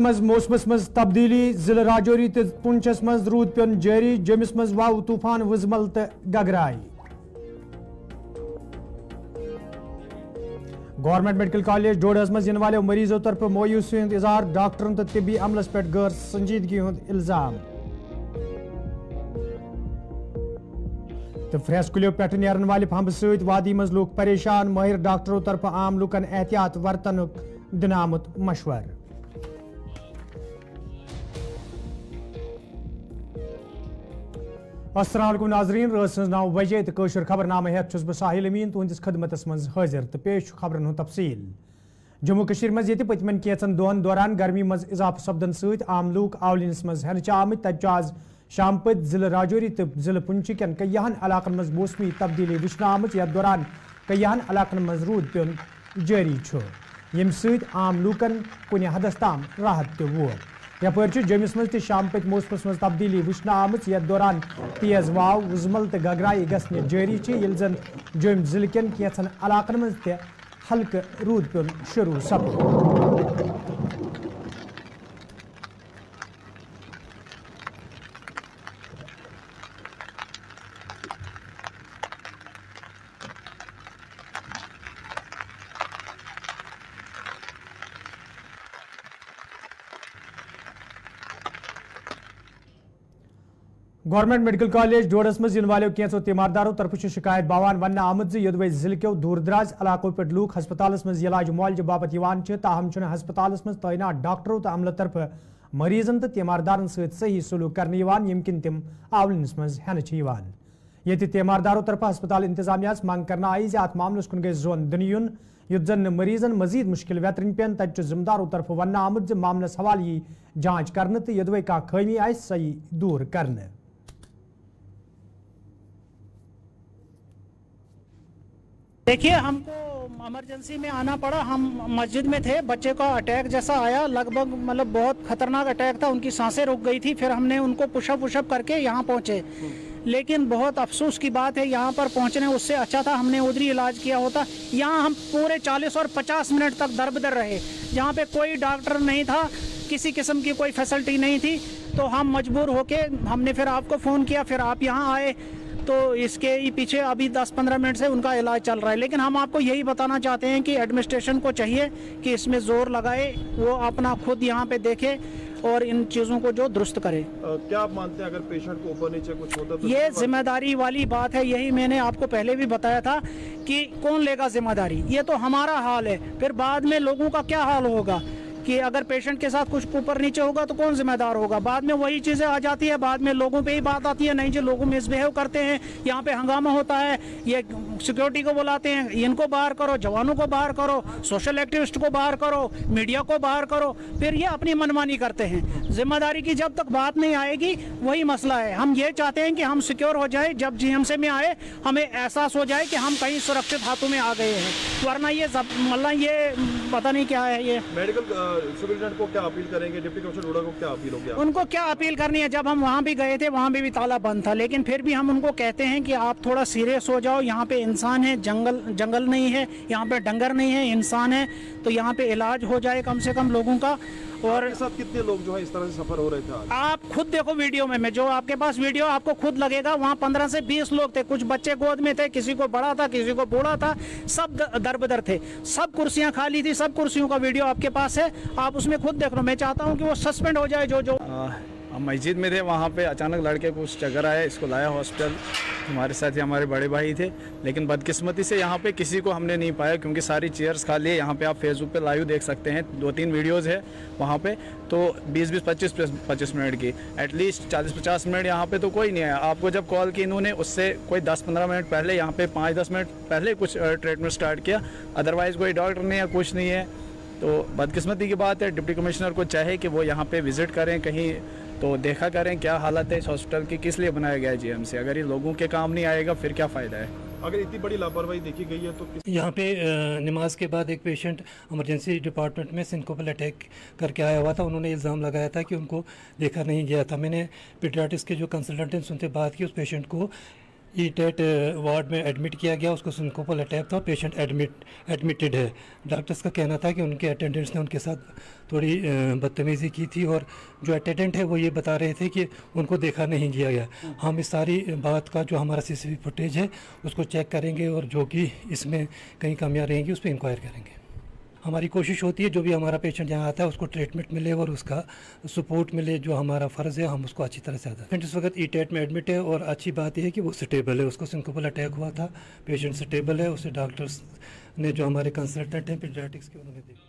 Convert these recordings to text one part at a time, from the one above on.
मौसमस मज तब्दीली जिले राजौरी तो पुंछस मज रूद पेन जारी जमिस मज वाव तूफान वजमल तो गगराई। गवर्नमेंट मेडिकल कॉलेज डोडस मज इन वाले मरीजों तरफ मायूसी हुंद इजहार डॉक्टरन तो तिबी अमलस पे गैर संजीदगी हुंद इल्जाम। तो फ्रेस्कुलियो पे नेरन वाले फंब सत वादी मज लूक परेशान माहिर डॉक्टरों तरफ आम लूकन एहतियात वर्तन दिन आमुत मशवर। अस्सलाम वालेकुम नाजरीन रात सज 9 बजे तो कशर खबरनामा हेत बह साहिल अमीन तुंदिस खदमतस मज हाजिर तो पेश खबरन हुंद तफसील। जम्मू कश्मीर मज ये पतमन कैचन दोन दौरान गर्मी मज इजाफा सपदन सत आम लूक आवलिनस मज हेन आमत तब आज शाम पत जिले राजौरी तो जिले पुंछ कन कईयान इलाकन मज मौसमी तब्दीली वुचन आमत यथ दौरान कईयान इलाकन मज रूद पेन जारी यम सत आम लूकन कुन हदस ताम राहत तो वोत। यपर जमिस मज शाम पत मौसमस मज तब्दीली वुचन आमत यथ दौरान तेज वाव वुजमल तो गगराई गसने जारी ये जन जम जिले कन कैचन इलाकन मज ते हल्क रूद पेन शुरू सपद। गवर्नमेंट मेडिकल कॉलेज डोडस मज इन वाले कैंसो तीमारदारों तरफ शिकायत बावान वन आमद योदवे जिले के दूर दराज इलाकों पे लूक हस्पतालस मज इलाज मुआलजे बाबत ताहम हस्पतालस मज तैनात डॉक्टरों तो अमल तरफ मरीजन तो तीमारदारन सही सलूक करने यमकिन तिम आवलिनस मज हेन ये तीमारदारों तरफ हस्पताल इंतजामिया मंग कर आई अत मामलस कुन गई जोन दिन युन युत जन मरीजन मजीद मुश्किल वेतरन पेन तब जिम्मेदारों तरफ वन आमद मामलस हवाल यी जांच कर तो योदवे का खमी आ सही दूर करने। देखिए हमको इमरजेंसी में आना पड़ा। हम मस्जिद में थे, बच्चे का अटैक जैसा आया, लगभग मतलब बहुत खतरनाक अटैक था, उनकी सांसें रुक गई थी। फिर हमने उनको पुशअप करके यहाँ पहुँचे, लेकिन बहुत अफसोस की बात है यहाँ पर पहुँचने उससे अच्छा था हमने उधर ही इलाज किया होता। यहाँ हम पूरे 40 और 50 मिनट तक दर बदर रहे, जहाँ पे कोई डॉक्टर नहीं था, किसी किस्म की कोई फैसिलिटी नहीं थी। तो हम मजबूर होके हमने फिर आपको फ़ोन किया, फिर आप यहाँ आए। तो इसके पीछे अभी 10-15 मिनट से उनका इलाज चल रहा है। लेकिन हम आपको यही बताना चाहते हैं कि एडमिनिस्ट्रेशन को चाहिए कि इसमें ज़ोर लगाए, वो अपना खुद यहाँ पे देखे और इन चीज़ों को जो दुरुस्त करे। क्या आप मानते हैं अगर पेशेंट को ऊपर नीचे कुछ होता तो ये जिम्मेदारी वाली बात है। यही मैंने आपको पहले भी बताया था कि कौन लेगा जिम्मेदारी। ये तो हमारा हाल है, फिर बाद में लोगों का क्या हाल होगा कि अगर पेशेंट के साथ कुछ ऊपर नीचे होगा तो कौन जिम्मेदार होगा। बाद में वही चीज़ें आ जाती है, बाद में लोगों पे ही बात आती है, नहीं जो लोगों मिसबिहेव करते हैं, यहाँ पे हंगामा होता है, ये सिक्योरिटी को बुलाते हैं, इनको बाहर करो, जवानों को बाहर करो, सोशल एक्टिविस्ट को बाहर करो, मीडिया को बाहर करो, फिर ये अपनी मनमानी करते हैं। जिम्मेदारी की जब तक बात नहीं आएगी वही मसला है। हम ये चाहते हैं कि हम सिक्योर हो जाए, जब जीएमसी में आए हमें एहसास हो जाए कि हम कहीं सुरक्षित हाथों में आ गए हैं, वरना ये मतलब ये पता नहीं क्या है। ये मेडिकल सुपरिटेंडेंट को क्या अपील करेंगे, डिप्टी कमिश्नर डोडा को क्या अपील होगी? उनको क्या अपील करनी है, जब हम वहाँ भी गए थे वहाँ भी ताला बंद था, लेकिन फिर भी हम उनको कहते हैं कि आप थोड़ा सीरियस हो जाओ, यहाँ पे इंसान है, जंगल नहीं है, यहाँ पे डंगर नहीं है, इंसान है, तो यहाँ पे इलाज हो जाए कम से कम लोगों का। और साथ कितने लोग जो है इस तरह से सफर हो रहे थे? आप खुद देखो वीडियो में जो आपके पास वीडियो आपको खुद लगेगा, वहाँ 15 से 20 लोग थे, कुछ बच्चे गोद में थे, किसी को बड़ा था, किसी को बूढ़ा था, सब दरबदर थे, सब कुर्सियाँ खाली थी, सब कुर्सियों का वीडियो आपके पास है, आप उसमें खुद देख लो। मैं चाहता हूँ कि वो सस्पेंड हो जाए। जो हम मस्जिद में थे, वहाँ पे अचानक लड़के को कुछ चक्कर आया, इसको लाया हॉस्पिटल। हमारे साथ ही हमारे बड़े भाई थे, लेकिन बदकिस्मती से यहाँ पे किसी को हमने नहीं पाया क्योंकि सारी चेयर्स खाली है। यहाँ पे आप फेसबुक पे लाइव देख सकते हैं, 2-3 वीडियोस है वहाँ पे, तो 20-25 मिनट की, एटलीस्ट 40-50 मिनट यहाँ पे तो कोई नहीं आया। आपको जब कॉल की इन्होंने उससे कोई 10-15 मिनट पहले, यहाँ पे 5-10 मिनट पहले कुछ ट्रीटमेंट स्टार्ट किया, अदरवाइज़ कोई डॉक्टर नहीं है, कुछ नहीं है। तो बदकिस्मती की बात है। डिप्टी कमिश्नर को चाहे कि वो यहाँ पे विज़िट करें, कहीं तो देखा करें क्या हालत है इस हॉस्पिटल की, किस लिए बनाया गया है जीएमसी। अगर ये लोगों के काम नहीं आएगा फिर क्या फ़ायदा है। अगर इतनी बड़ी लापरवाही देखी गई है तो यहाँ पे नमाज के बाद एक पेशेंट इमरजेंसी डिपार्टमेंट में सिंकोपल अटैक करके आया हुआ था। उन्होंने इल्ज़ाम लगाया था कि उनको देखा नहीं गया था। मैंने पीडियाट्रिक्स के जो कंसल्टेंट हैं उनसे बात की, उस पेशेंट को ईटेट वार्ड में एडमिट किया गया, उसको सिंकोपल अटैक था और पेशेंट एडमिटेड है। डॉक्टर्स का कहना था कि उनके अटेंडेंट्स ने उनके साथ थोड़ी बदतमीज़ी की थी और जो अटेंडेंट है वो ये बता रहे थे कि उनको देखा नहीं गया गया। हम इस सारी बात का जो हमारा CCTV फुटेज है उसको चेक करेंगे और जो कि इसमें कहीं कमियाँ रहेंगी उस पर इंक्वायर करेंगे। हमारी कोशिश होती है जो भी हमारा पेशेंट यहाँ आता है उसको ट्रीटमेंट मिले और उसका सपोर्ट मिले, जो हमारा फ़र्ज़ है हम उसको अच्छी तरह से अदा करें। इस वक्त ईटेट में एडमिट है और अच्छी बात यह है कि वो स्टेबल है, उसको सिंकोपल अटैक हुआ था, पेशेंट स्टेबल है, उसे डॉक्टर्स ने जो हमारे कंसल्टेंट हैं पीडियाट्रिक्स के उन्होंने देखा।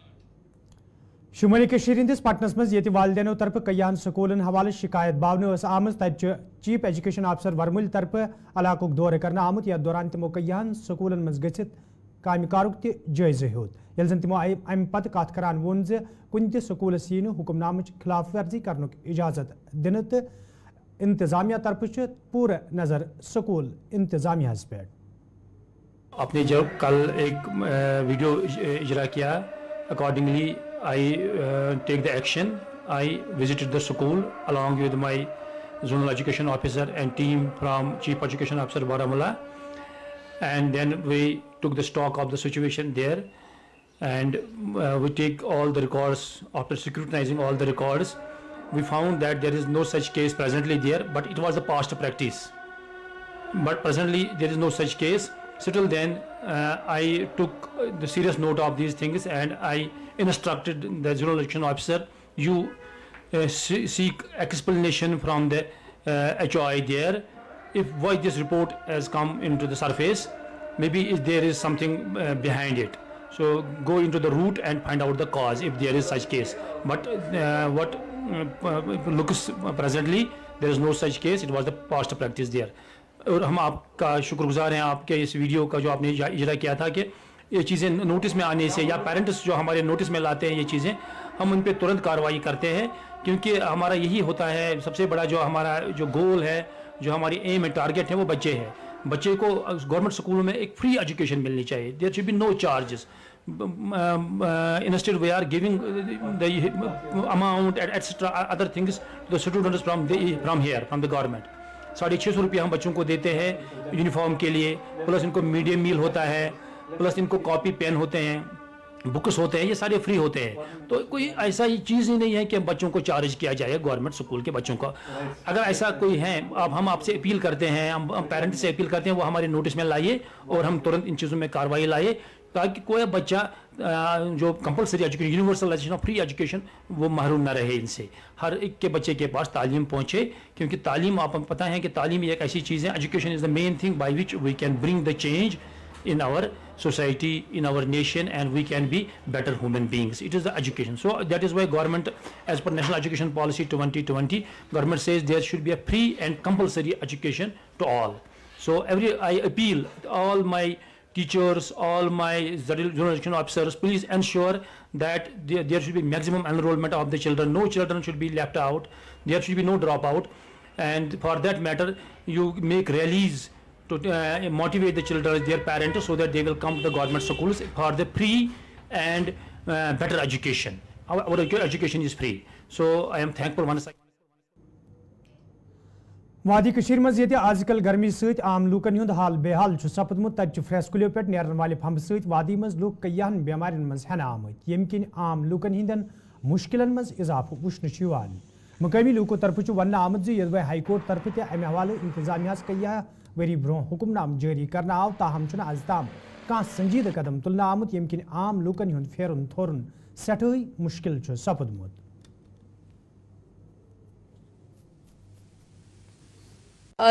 शुमाली कशीर हंदिस पटनस मज ये वालदेनो तरफ कयान स्कूलन हवाले शिकायत बावन आमज तत चीफ एजुकेशन अफसर वरमुल तरफ इलाक दौरे कर आमुत यथ दौरान तमो कयान स्कूलन मज गथित काम कारुक त जायज़ हेत ये जन तमो अम पत कत करान वोन ज कुन त स्कूलस यी हुक्मनाम खिलाफ वर्जी करने इजाजत दिन तो इंतजामिया तरफ पूरा नज़र स्कूल इंतजामिया पे। आपने जब कल एक वीडियो इजरा किया, accordingly I take the action. I visited the school along with my zonal education officer and team from Chief Education Officer Baramulla, and then we took the stock of the situation there, and we take all the records. After scrutinizing all the records, we found that there is no such case presently there, but it was a past practice. But presently there is no such case. Still then I took the serious note of these things and I instructed the zonal election officer, you seek explanation from the HOI there, if why this report has come into the surface, maybe if there is something behind it, so go into the root and find out the cause if there is such case. But what looks presently there is no such case, it was the past practice there. और हम आपका शुक्रगुजार हैं आपके इस video का जो आपने इजरा किया था कि ये चीज़ें नोटिस में आने से या पेरेंट्स जो हमारे नोटिस में लाते हैं ये चीज़ें, हम उन पे तुरंत कार्रवाई करते हैं, क्योंकि हमारा यही होता है सबसे बड़ा जो हमारा जो गोल है, जो हमारी एम है, टारगेट है, वो बच्चे हैं। बच्चे को गवर्नमेंट स्कूलों में एक फ्री एजुकेशन मिलनी चाहिए, there should be no charges, instead we are giving the amount etc other things to the students from here from the government. 650 रुपया हम बच्चों को देते हैं यूनिफॉर्म के लिए, प्लस इनको मिड डे मील होता है, प्लस इनको कॉपी पेन होते हैं, बुक्स होते हैं, ये सारे फ्री होते हैं। तो कोई ऐसा ही चीज़ ही नहीं है कि बच्चों को चार्ज किया जाए गवर्नमेंट स्कूल के बच्चों को। अगर ऐसा कोई है, अब हम आपसे अपील करते हैं, हम पेरेंट्स से अपील करते हैं वो हमारे नोटिस में लाइए और हम तुरंत इन चीज़ों में कार्रवाई लाइए, ताकि कोई बच्चा जो compulsory education, universalization of free education, वो महरूम ना रहे इनसे। हर एक के बच्चे के पास तालीम पहुँचे, क्योंकि तालीम आपको पता है कि तालीम एक ऐसी चीज़ है, education is the main thing by which we can bring the change in our society, in our nation, and we can be better human beings. It is the education. So that is why government, as per National Education Policy 2020, government says there should be a free and compulsory education to all. So I appeal all my teachers, all my zonal education officers, please ensure that there should be maximum enrollment of the children. No children should be left out. There should be no dropout. And for that matter, you make rallies to motivate the children, their parents, so that they will come to the government schools for the free and better education. Our education is free. So I am thankful once again. वादी कशीर मज ये आजकल गर्मी सत आम लूकन हुंद हाल बेहाल सपदमुत तत फ्रेस्कुलियो पे नेरन वाले फंब सत वादी मज लूक कयान बेमारिन मज हेन आमत यम किन आम लूकन हिंदन मुश्किलन मज इजाफा वुचन मुकामी लूको तरफ वन आमद ये हाईकोर्ट तरफ ते अमे हवाले इंतजामिया कया वरी ब्रो हुक्मनाम जारी करना आव, ताहम आज ताम कह संजीद कदम तुलना आमुत यम किन आम लूकन हुंद फेरुन थोरुन सठई मुश्किल सपदमुत।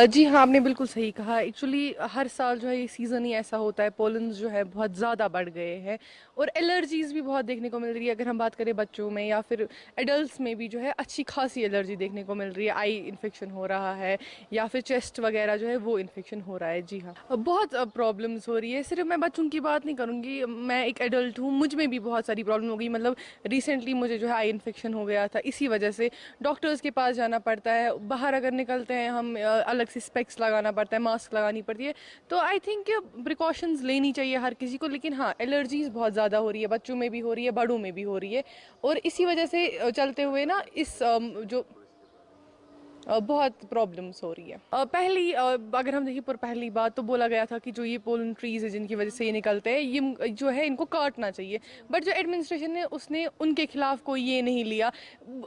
जी हाँ, आपने बिल्कुल सही कहा। एक्चुअली हर साल जो है ये सीज़न ही ऐसा होता है, पोलन्स जो है बहुत ज़्यादा बढ़ गए हैं और एलर्जीज़ भी बहुत देखने को मिल रही है। अगर हम बात करें बच्चों में या फिर एडल्ट्स में भी जो है अच्छी खासी एलर्जी देखने को मिल रही है। आई इन्फेक्शन हो रहा है या फिर चेस्ट वगैरह जो है वो इन्फेक्शन हो रहा है। जी हाँ, बहुत प्रॉब्लम्स हो रही है। सिर्फ मैं बच्चों की बात नहीं करूँगी, मैं एक एडल्ट हूँ, मुझ में भी बहुत सारी प्रॉब्लम हो गई। मतलब रिसेंटली मुझे जो है आई इन्फेक्शन हो गया था, इसी वजह से डॉक्टर्स के पास जाना पड़ता है। बाहर अगर निकलते हैं हम अलग से स्पेक्स लगाना पड़ता है, मास्क लगानी पड़ती है। तो आई थिंक प्रिकॉशंस लेनी चाहिए हर किसी को। लेकिन हाँ, एलर्जीज बहुत ज़्यादा हो रही है, बच्चों में भी हो रही है, बड़ों में भी हो रही है। और इसी वजह से चलते हुए ना इस जो बहुत प्रॉब्लम्स हो रही है। अगर हम देखें पहली बात तो बोला गया था कि जो ये पोलन ट्रीज़ है जिनकी वजह से ये निकलते हैं, ये जो है इनको काटना चाहिए, बट जो एडमिनिस्ट्रेशन है उसने उनके खिलाफ कोई ये नहीं लिया।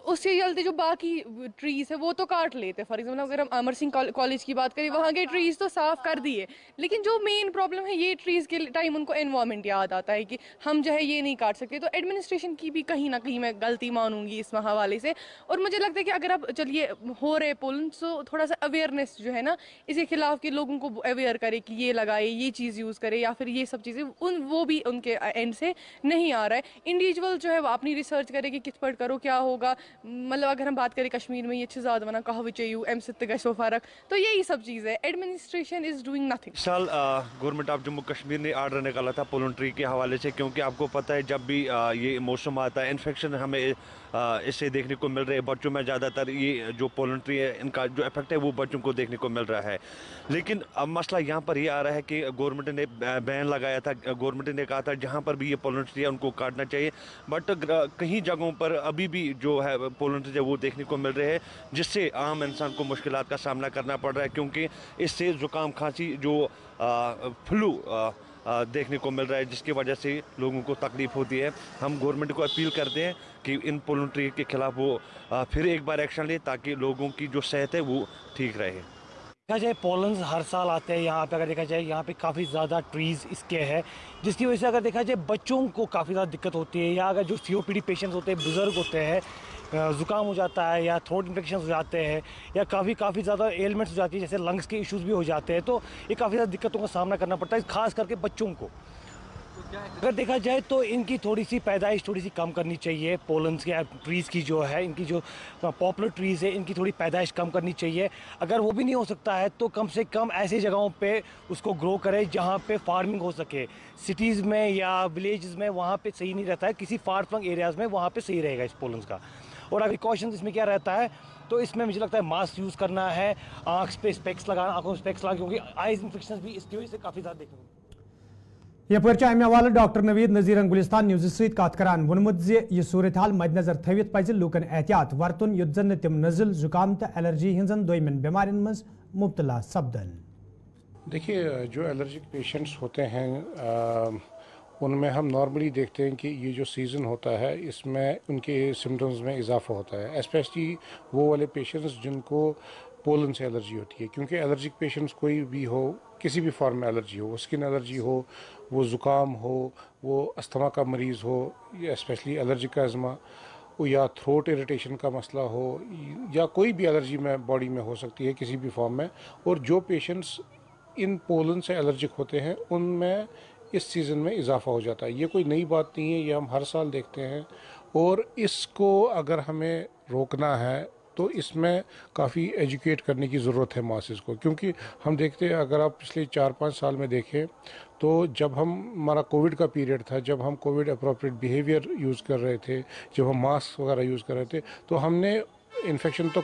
उससे चलते जो बाकी ट्रीज़ है वो तो काट लेते। फॉर एग्जाम्पल अगर हम अमर सिंह कॉलेज की बात करें, वहाँ के ट्रीज़ तो साफ़ कर दिए, लेकिन जो मेन प्रॉब्लम है ये ट्रीज़ के टाइम उनको एनवायरनमेंट याद आता है कि हम जो है ये नहीं काट सकते। तो एडमिनिस्ट्रेशन की भी कहीं ना कहीं मैं गलती मानूंगी इस हवाले से। और मुझे लगता है कि अगर अब चलिए हो रहे पोलन, सो थोड़ा सा अवेयरनेस जो है ना इसके खिलाफ कि लोगों को अवेयर करे कि ये लगाए, ये चीज़ यूज़ करे, या फिर ये सब चीज़ें वो भी उनके एंड से नहीं आ रहा है। इंडिविजुअल जो है वो अपनी रिसर्च करे कि किस पर करो क्या होगा। मतलब अगर हम बात करें कश्मीर में ये ज़्यादा वना कहा चाहिए एम सित गो फ़र्क, तो यही सब चीज़ है। Administration is doing nothing. साल गवर्नमेंट ऑफ जम्मू कश्मीर ने ऑर्डर निकाला था पोलन ट्री के हवाले से, क्योंकि आपको पता है जब भी ये मौसम आता है इन्फेक्शन हमें इससे देखने को मिल रहे हैं। बच्चों में ज़्यादातर ये जो पोलन ट्री है इनका जो इफेक्ट है वो बच्चों को देखने को मिल रहा है। लेकिन अब मसला यहाँ पर ये आ रहा है कि गवर्नमेंट ने बैन लगाया था, गवर्नमेंट ने कहा था जहाँ पर भी ये पोलन ट्री है उनको काटना चाहिए, बट कहीं जगहों पर अभी भी जो है पोलन ट्री है वो देखने को मिल रहे हैं, जिससे आम इंसान को मुश्किलात का सामना करना पड़ रहा है, क्योंकि इससे ज़ुकाम खांसी जो फ्लू देखने को मिल रहा है, जिसकी वजह से लोगों को तकलीफ होती है। हम गवर्नमेंट को अपील करते हैं कि इन पोलन ट्री के खिलाफ वो फिर एक बार एक्शन ले, ताकि लोगों की जो सेहत है वो ठीक रहे। देखा जाए पोलन्स हर साल आते हैं यहाँ पे। अगर देखा जाए यहाँ पे काफ़ी ज़्यादा ट्रीज़ इसके हैं, जिसकी वजह से अगर देखा जाए बच्चों को काफ़ी ज़्यादा दिक्कत होती है, या अगर जो COPD पेशेंट्स होते हैं, बुज़ुर्ग होते हैं, ज़ुकाम हो जाता है या थ्रोट इन्फेक्शन हो जाते हैं, या काफ़ी ज़्यादा एलिमेंट्स हो जाती है, जैसे लंग्स के इश्यूज़ भी हो जाते हैं, तो ये काफ़ी ज़्यादा दिक्कतों का सामना करना पड़ता है, खास करके बच्चों को। अगर देखा जाए तो इनकी थोड़ी सी पैदाइश थोड़ी सी कम करनी चाहिए। पोलन्स के ट्रीज़ की जो है, इनकी जो पॉपुलर ट्रीज़ है, इनकी थोड़ी पैदाइश कम करनी चाहिए। अगर वो भी नहीं हो सकता है तो कम से कम ऐसी जगहों पे उसको ग्रो करे जहाँ पे फार्मिंग हो सके। सिटीज़ में या विलेज में वहाँ पे सही नहीं रहता है, किसी फार फ्लंग एरियाज़ में वहाँ पे सही रहेगा इस पोलन्स का। और अगर प्रिकॉशन इसमें क्या रहता है, तो इसमें मुझे लगता है मास्क यूज़ करना है, आँख पे स्पेक्स लगाना, आँखों में स्पेक्स लगाना, क्योंकि आइज इन्फेक्शन भी इसकी वजह से काफ़ी ज़्यादा देखने को। यह अमे हवाले डॉक्टर नवीद नज़ीरन गुलिस्तान न्यूज़ सत कत करान वोनमुत यह सूरत हाल मद्देनजर थवित पज़ लूकन एहतियात वरतुन युत जन तिम नज़ल जुकाम तो एलर्जी हिंजन दोयमन बीमारियों मज मुब्तला सपदन। देखिए, जो एलर्जिक पेशेंट्स होते हैं उनमें हम नॉर्मली देखते हैं कि ये जो सीज़न होता है इसमें उनके सिम्टम्स में इजाफा होता है, स्पेशली वो वाले पेशेंट्स जिनको पोलन से एलर्जी होती है। क्योंकि एलर्जिक पेशेंट्स कोई भी हो, किसी भी फॉर्म में एलर्जी हो, वो स्किन एलर्जी हो, वो ज़ुकाम हो, वो अस्थमा का मरीज़ हो, या स्पेशली एलर्जिक अज़मा, या थ्रोट इरिटेशन का मसला हो, या कोई भी एलर्जी में बॉडी में हो सकती है किसी भी फॉर्म में। और जो पेशेंट्स इन पोलन से एलर्जिक होते हैं उनमें इस सीज़न में इजाफा हो जाता है। ये कोई नई बात नहीं है, ये हम हर साल देखते हैं। और इसको अगर हमें रोकना है तो इसमें काफ़ी एजुकेट करने की ज़रूरत है मासेस को, क्योंकि हम देखते हैं, अगर आप पिछले 4-5 साल में देखें तो जब हमारा कोविड का पीरियड था, जब हम कोविड अप्रोप्रिएट बिहेवियर यूज़ कर रहे थे, जब हम मास्क वगैरह यूज़ कर रहे थे, तो हमने इन्फेक्शन तो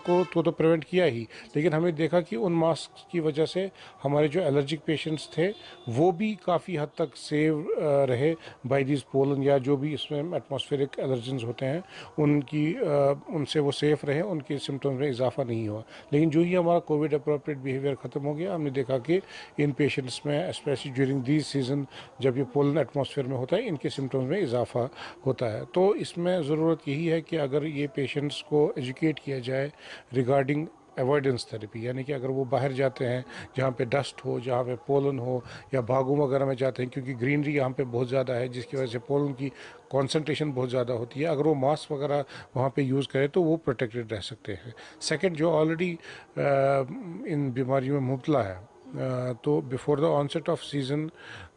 प्रिवेंट किया ही, लेकिन हमें देखा कि उन मास्क की वजह से हमारे जो एलर्जिक पेशेंट्स थे वो भी काफ़ी हद तक सेव रहे बाय दिस पोलन, या जो भी इसमें एटमॉस्फेरिक एलर्जेंस होते हैं उनसे वो सेफ़ रहे, उनके सिम्टम्स में इजाफा नहीं हुआ। लेकिन जो ही हमारा कोविड अप्रोप्रिएट बिहेवियर ख़त्म हो गया, हमने देखा कि इन पेशेंट्स में स्पेशली ड्यूरिंग दिस सीज़न जब ये पोलन एटमॉस्फेयर में होता है, इनके सिम्टम्स में इजाफा होता है। तो इसमें ज़रूरत यही है कि अगर ये पेशेंट्स को एजुकेट किया जाए रिगार्डिंग अवॉइडेंस थेरेपी, यानी कि अगर वो बाहर जाते हैं जहाँ पे डस्ट हो, जहाँ पे पोलन हो, या बागों वगैरह में जाते हैं, क्योंकि ग्रीनरी यहाँ पे बहुत ज़्यादा है जिसकी वजह से पोलन की कंसंट्रेशन बहुत ज़्यादा होती है, अगर वो मास्क वगैरह वहाँ पे यूज़ करें तो वो प्रोटेक्टेड रह सकते हैं। सेकंड, जो ऑलरेडी इन बीमारियों में मुब्तला है तो before the onset of season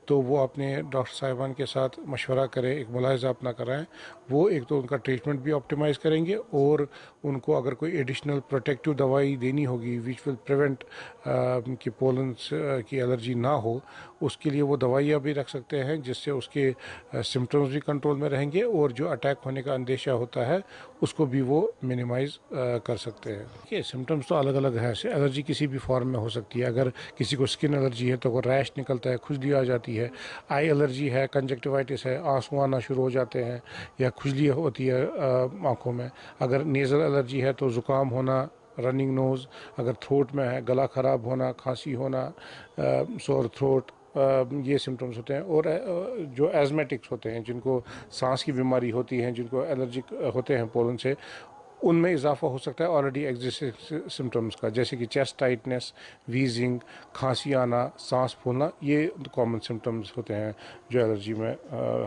तो वो अपने डॉक्टर साहिबान के साथ मशवरा करें, एक मुलाहिज़ा अपना कराएं। वो एक तो उनका ट्रीटमेंट भी ऑप्टिमाइज़ करेंगे, और उनको अगर कोई एडिशनल प्रोटेक्टिव दवाई देनी होगी विच विल प्रिवेंट कि पोलन की एलर्जी ना हो, उसके लिए वो दवाइयाँ भी रख सकते हैं, जिससे उसके सिम्टम्स भी कंट्रोल में रहेंगे, और जो अटैक होने का अंदेशा होता है उसको भी वो मिनिमाइज़ कर सकते हैं। देखिए, सिम्टम्स तो अलग अलग हैं। एलर्जी किसी भी फॉर्म में हो सकती है। अगर किसी को स्किन एलर्जी है तो वो रैश निकलता है, खुजली आ जाती है। आई एलर्जी है, कंजक्टिवाइटिस है, आंसू आना शुरू हो जाते हैं या खुजली होती है आँखों में। अगर नेज़ल एलर्जी है तो ज़ुकाम होना, रनिंग नोज़, अगर थ्रोट में है, गला ख़राब होना, खांसी होना, सोर थ्रोट, ये सिम्टम्स होते हैं। और जो एज़मेटिक्स होते हैं, जिनको सांस की बीमारी होती है, जिनको एलर्जिक होते हैं पोलन से, उनमें इजाफा हो सकता है ऑलरेडी एग्जिस्टिंग सिम्टम्स का, जैसे कि चेस्ट टाइटनेस, वीजिंग, खांसी आना, सांस फूलना। ये कॉमन सिम्टम्स होते हैं जो एलर्जी में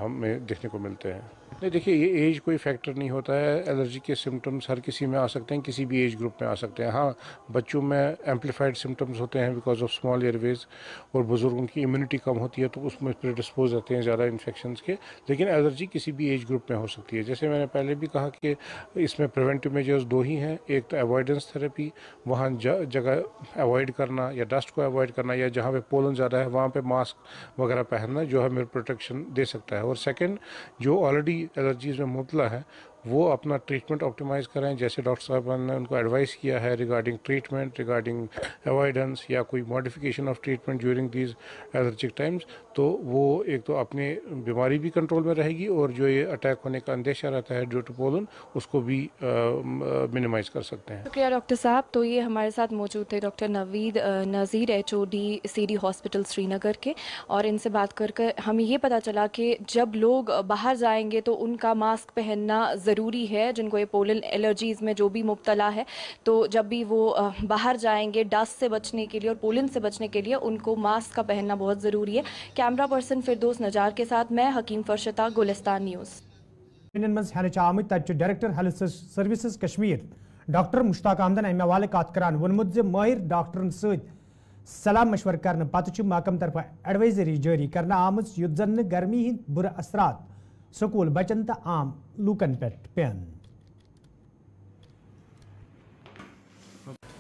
हमें देखने को मिलते हैं। नहीं, देखिए, ये एज कोई फैक्टर नहीं होता है। एलर्जी के सिम्टम्स हर किसी में आ सकते हैं, किसी भी एज ग्रुप में आ सकते हैं। हाँ, बच्चों में एम्पलीफाइड सिम्टम्स होते हैं बिकॉज ऑफ स्मॉल एयरवेज, और बुजुर्गों की इम्यूनिटी कम होती है तो उसमें प्रेडिस्पोज रहते हैं ज़्यादा इन्फेक्शंस के। लेकिन एलर्जी किसी भी एज ग्रुप में हो सकती है। जैसे मैंने पहले भी कहा कि इसमें प्रिवेंटिव मेजर्स 2 ही हैं। एक तो अवॉइडेंस थेरेपी, वहाँ जगह अवॉइड करना या डस्ट को अवॉइड करना, या जहाँ पे पोलन ज़्यादा है वहाँ पे मास्क वगैरह पहनना, जो हमें प्रोटेक्शन दे सकता है। और सेकेंड, जो ऑलरेडी एलर्जीज़ में मुबतला है वो अपना ट्रीटमेंट ऑप्टिमाइज़ करें, जैसे डॉक्टर साहब ने उनको एडवाइस किया है रिगार्डिंग ट्रीटमेंट, रिगार्डिंग अवॉइडेंस या कोई modification of treatment during these allergic times. तो वो एक तो अपनी बीमारी भी कंट्रोल में रहेगी, और जो ये अटैक होने का अंदेशा रहता है ड्यू टू पोलन, उसको भी मिनिमाइज़ कर सकते हैं। शुक्रिया डॉक्टर साहब। तो ये हमारे साथ मौजूद थे डॉक्टर नवीद नज़ीर, HOD CD हॉस्पिटल श्रीनगर के, और इनसे बात कर हमें ये पता चला कि जब लोग बाहर जाएंगे तो उनका मास्क पहनना ज़रूरी है, जिनको ये पोलन एलर्जीज़ में जो भी मुब्तला है। तो जब भी वो बाहर जाएंगे डस्ट से बचने के लिए और पोलन से बचने के लिए उनको मास्क का पहनना बहुत ज़रूरी है। कैमरा पर्सन फिरदौस नजार के साथ मैं Hakeem Farshta, Gulistan news. Director health services Kashmir doctor Mushtaq अहमदन अमे हवाले कत करान वोनमुत जे माहिर डॉक्टरन सहित सलाह मशवर करने पत महकम तरफ एडवाइजरी जारी करने आमज युत जन गर्मी हिंद बुर असरात स्कूल बचन तो आम लूकन पे pen.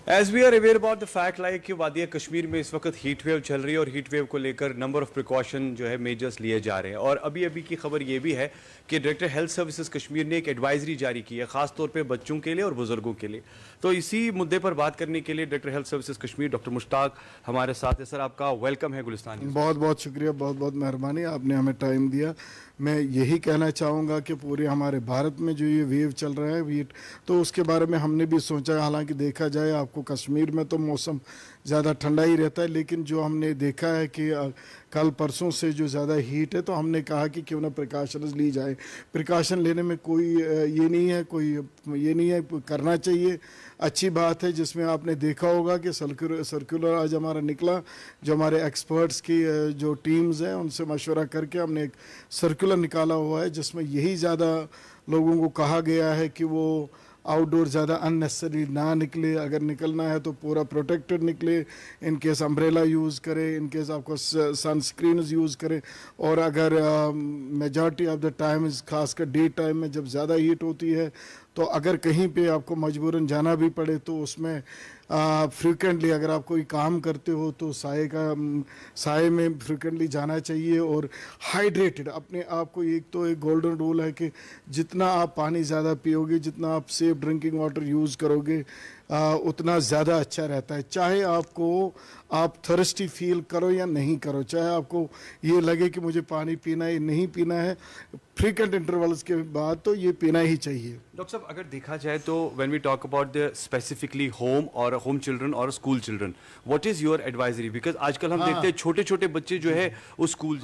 As we are aware about the fact like कि वादिया कश्मीर में इस वक्त हीट वेव चल रही है, और हीट वेव को लेकर नंबर ऑफ प्रिकॉशन जो है मेजर्स लिए जा रहे हैं। और अभी की खबर ये भी है कि डायरेक्टर हेल्थ सर्विसेज कश्मीर ने एक एडवाइजरी जारी की है, खास तौर पे बच्चों के लिए और बुजुर्गों के लिए। तो इसी मुद्दे पर बात करने के लिए director health services Kashmir doctor Mushtaq हमारे साथ है। सर, आपका वेलकम है गुलिस्तान। बहुत बहुत शुक्रिया, बहुत बहुत मेहरबानी, आपने हमें टाइम दिया। मैं यही कहना चाहूँगा कि पूरे हमारे भारत में जो ये वेव चल रहा है हीट, तो उसके बारे में हमने भी सोचा। हालांकि देखा जाए आपको कश्मीर में तो मौसम ज़्यादा ठंडा ही रहता है, लेकिन जो हमने देखा है कि कल परसों से जो ज़्यादा हीट है, तो हमने कहा कि क्यों ना प्रिकॉशंस ली जाए। प्रिकॉशन लेने में कोई ये नहीं है, करना चाहिए, अच्छी बात है। जिसमें आपने देखा होगा कि सर्कुलर आज हमारा निकला, जो हमारे एक्सपर्ट्स की जो टीम्स हैं उनसे मशवरा करके हमने एक सर्कुलर निकाला हुआ है, जिसमें यही ज़्यादा लोगों को कहा गया है कि वो आउटडोर ज़्यादा अननेसेसरी ना निकले, अगर निकलना है तो पूरा प्रोटेक्टेड निकले, इन केस अम्ब्रेला यूज़ करें, इन केस आपको सनस्क्रीन यूज़ करें। और अगर मेजॉरिटी ऑफ द टाइम खासकर डे टाइम में जब ज़्यादा हीट होती है, तो अगर कहीं पे आपको मजबूरन जाना भी पड़े तो उसमें फ्रीक्वेंटली अगर आप कोई काम करते हो तो साए में फ्रीक्वेंटली जाना चाहिए। और हाइड्रेटेड अपने आप को, एक तो एक गोल्डन रूल है कि जितना आप पानी ज़्यादा पियोगे, जितना आप सेफ ड्रिंकिंग वाटर यूज़ करोगे, उतना ज़्यादा अच्छा रहता है। चाहे आप थर्स्टी फील करो या नहीं करो, चाहे आपको ये लगे कि मुझे पानी पीना है नहीं पीना है, फ्रीक्वेंट इंटरवल्स के बाद तो ये पीना ही चाहिए। डॉक्टर साहब, अगर देखा जाए तो when we talk about the specifically home और होम चिल्ड्रन और school children, what is your advisory? Because आजकल हम देखते हैं छोटे छोटे बच्चे जो है वो स्कूल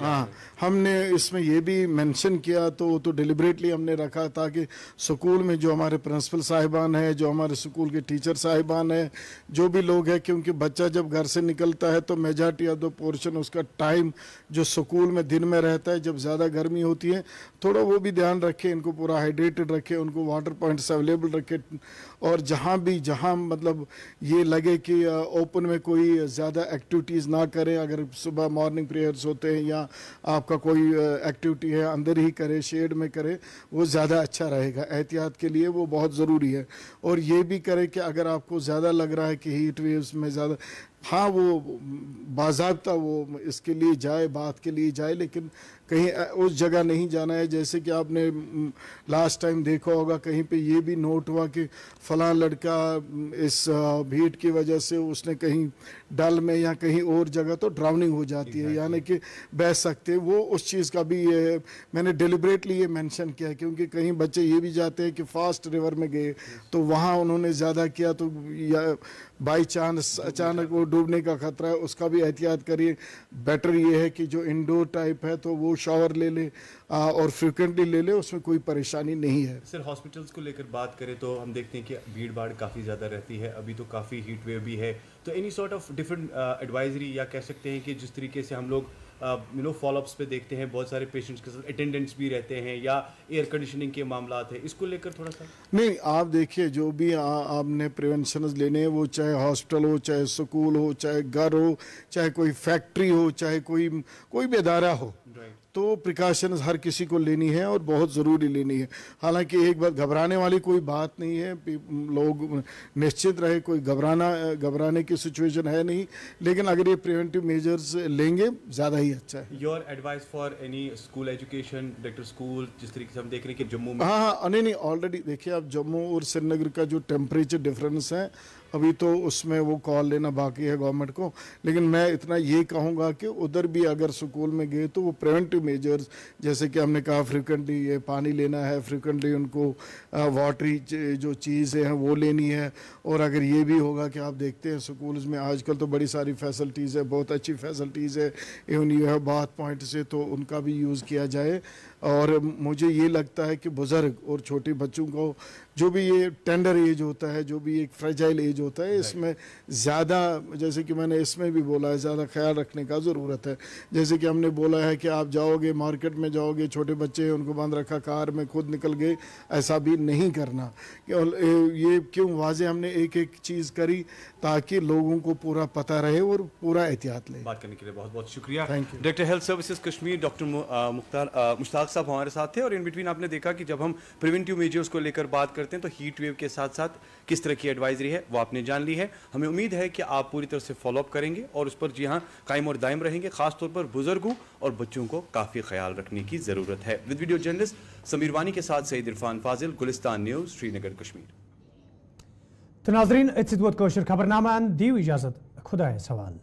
हमने इसमें ये भी मेंशन किया, तो डिलिबरेटली हमने रखा ताकि स्कूल में जो हमारे प्रिंसिपल साहिबान हैं, जो हमारे स्कूल के टीचर साहिबान हैं, जो भी लोग हैं, क्योंकि बच्चा जब घर से निकलता है तो मेजॉरिटी ऑफ द पोर्शन उसका टाइम जो स्कूल में दिन में रहता है, जब ज़्यादा गर्मी होती है थोड़ा वो भी ध्यान रखें, इनको पूरा हाइड्रेटेड रखें, उनको वाटर पॉइंट्स अवेलेबल रखें। और जहाँ मतलब ये लगे कि ओपन में कोई ज़्यादा एक्टिविटीज़ ना करें, अगर सुबह मॉर्निंग प्रेयर्स होते हैं या आपका कोई एक्टिविटी है अंदर ही करे, शेड में करे, वो ज़्यादा अच्छा रहेगा। एहतियात के लिए वो बहुत ज़रूरी है। और ये भी करें कि अगर आपको ज़्यादा लग रहा है कि हीट वेव्स में ज़्यादा हाँ वो बाज़ाब्ता वो इसके लिए जाए, बात के लिए जाए, लेकिन कहीं उस जगह नहीं जाना है। जैसे कि आपने लास्ट टाइम देखा होगा कहीं पे ये भी नोट हुआ कि फ़लाँ लड़का इस भीड़ की वजह से उसने कहीं डल में या कहीं और जगह तो ड्राउनिंग हो जाती है, यानी कि बह सकते। वो उस चीज़ का भी मैंने डिलिबरेटली ये मेंशन किया, क्योंकि कहीं बच्चे ये भी जाते हैं कि फास्ट रिवर में गए तो वहाँ उन्होंने ज़्यादा किया तो या बाई चांस अचानक वो डूबने का खतरा है, उसका भी एहतियात करिए। बेटर ये है कि जो इंडोर टाइप है तो वो शावर ले ले और फ्रिक्वेंटली ले ले, उसमें कोई परेशानी नहीं है। सर हॉस्पिटल्स को लेकर बात करें तो हम देखते हैं कि भीड़ भाड़ काफ़ी ज़्यादा रहती है, अभी तो काफ़ी हीट वेव भी है, तो any sort of different advisory या कह सकते हैं कि जिस तरीके से हम लोग फॉलोअप्स पे देखते हैं बहुत सारे पेशेंट्स के साथ अटेंडेंट्स भी रहते हैं या एयर कंडीशनिंग के मामला है, इसको लेकर थोड़ा सा। नहीं, आप देखिए जो भी आपने प्रिवेंशन लेने हैं, वो चाहे हॉस्पिटल हो, चाहे स्कूल हो, चाहे घर हो, चाहे कोई फैक्ट्री हो, चाहे कोई भी अदारा हो, तो प्रिकॉशंस हर किसी को लेनी है और बहुत ज़रूरी लेनी है। हालांकि एक बात घबराने वाली कोई बात नहीं है, लोग निश्चित रहे, कोई घबराने की सिचुएशन है नहीं, लेकिन अगर ये प्रिवेंटिव मेजर्स लेंगे ज़्यादा ही अच्छा है। Your advice for any school education, director school, जिस तरीके से हम देख रहे हैं कि जम्मू में हाँ नहीं ऑलरेडी देखिए आप जम्मू और श्रीनगर का जो टेम्परेचर डिफरेंस है अभी तो उसमें वो कॉल लेना बाकी है गवर्नमेंट को, लेकिन मैं इतना ये कहूँगा कि उधर भी अगर स्कूल में गए तो वो प्रिवेंटिव मेजर्स जैसे कि हमने कहा फ्रिक्वेंटली ये पानी लेना है, फ्रिक्वेंटली उनको वाटरी जो चीज़ें हैं वो लेनी है। और अगर ये भी होगा कि आप देखते हैं स्कूल्स में आजकल तो बड़ी सारी फैसिलिटीज़ है, बहुत अच्छी फैसिलिटीज़ है, इवन यू है बाथ पॉइंट से, तो उनका भी यूज़ किया जाए। और मुझे ये लगता है कि बुज़ुर्ग और छोटे बच्चों को जो भी ये टेंडर एज होता है, जो भी एक फ्रेजाइल एज होता है, इसमें ज़्यादा जैसे कि मैंने इसमें भी बोला है ज़्यादा ख्याल रखने का ज़रूरत है। जैसे कि हमने बोला है कि आप जाओगे मार्केट में जाओगे, छोटे बच्चे उनको बांध रखा कार में, खुद निकल गए, ऐसा भी नहीं करना। ये क्यों वाजे हमने एक एक चीज़ करी ताकि लोगों को पूरा पता रहे और पूरा एहतियात लें। बात करने के लिए बहुत बहुत शुक्रिया। Thank you. Director health services Kashmir doctor Mushtaq साहब हमारे साथ थे, और इन बिटवीन आपने देखा कि जब हम प्रिवेंटिव मेजर्स को लेकर बात करते हैं तो हीट वेव के साथ साथ किस तरह की एडवाइजरी है वो आपने जान ली है। हमें उम्मीद है कि आप पूरी तरह से फॉलोअप करेंगे और उस पर जी हाँ कायम और दायम रहेंगे। खासतौर पर बुजुर्गों और बच्चों को काफ़ी ख्याल रखने की ज़रूरत है। विद वीडियो जर्नलिस्ट समीर वानी के साथ सईद इरफान फाजिल, गुलिस्तान न्यूज़, श्रीनगर कश्मीर। तो नाज़रीन, खबरनामा दीव इजाज़त, खुदा सवाल।